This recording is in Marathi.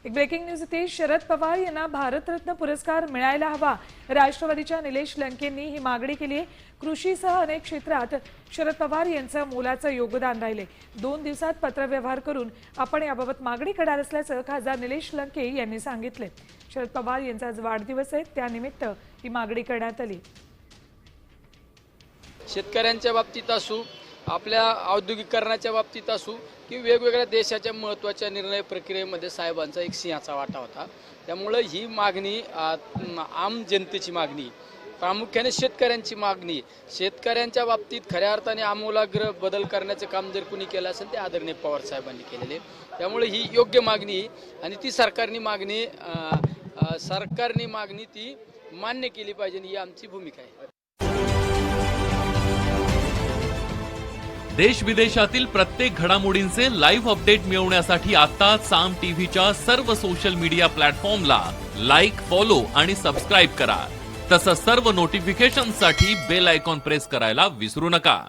एक ब्रेकिंग न्यूज इथे शरद पवार यांना भारतरत्न पुरस्कार मिळायला हवा। राष्ट्रवादीच्या निलेश लंकेंनी ही मागणी केली आहे। कृषीसह अनेक क्षेत्रात शरद पवार यांचं मोलाचं योगदान राहिले। 2 दिवसात पत्रव्यवहार करून आपण याबाबत मागणी करणार असल्याचं खासदार निलेश लंके यांनी सांगितले। शरद पवार यांचा आज वाढदिवस आहे, त्यानिमित्त ही मागणी करण्यात आली। शेतकऱ्यांच्या बाबतीत असू, आपल्या औद्योगिकरणाच्या बाबतीत असू की वेगवेगळ्या देशाच्या महत्त्वाच्या निर्णय प्रक्रियेमध्ये साहेबांचा एक सिंहाचा वाटा होता। त्यामुळे ही मागणी आम जनतेची मागणी, प्रामुख्याने शेतकऱ्यांची मागणी, शेतकऱ्यांच्या बाबतीत खऱ्या अर्थाने आमूलाग्र बदल करण्याचे काम जर कुणी केलं असेल ते आदरणीय पवार साहेबांनी केलेले। त्यामुळे ही योग्य मागणी आणि ती सरकारनी मागणी ती मान्य केली पाहिजे, ही आमची भूमिका आहे। देश विदेशातील प्रत्येक घडामोडींचे लाईव्ह अपडेट मिळवण्यासाठी आता साम टीव्हीच्या सर्व सोशल मीडिया प्लॅटफॉर्मला लाईक, फॉलो आणि सबस्क्राईब करा। तसंच सर्व नोटिफिकेशनसाठी बेल आयकॉन प्रेस करायला विसरू नका।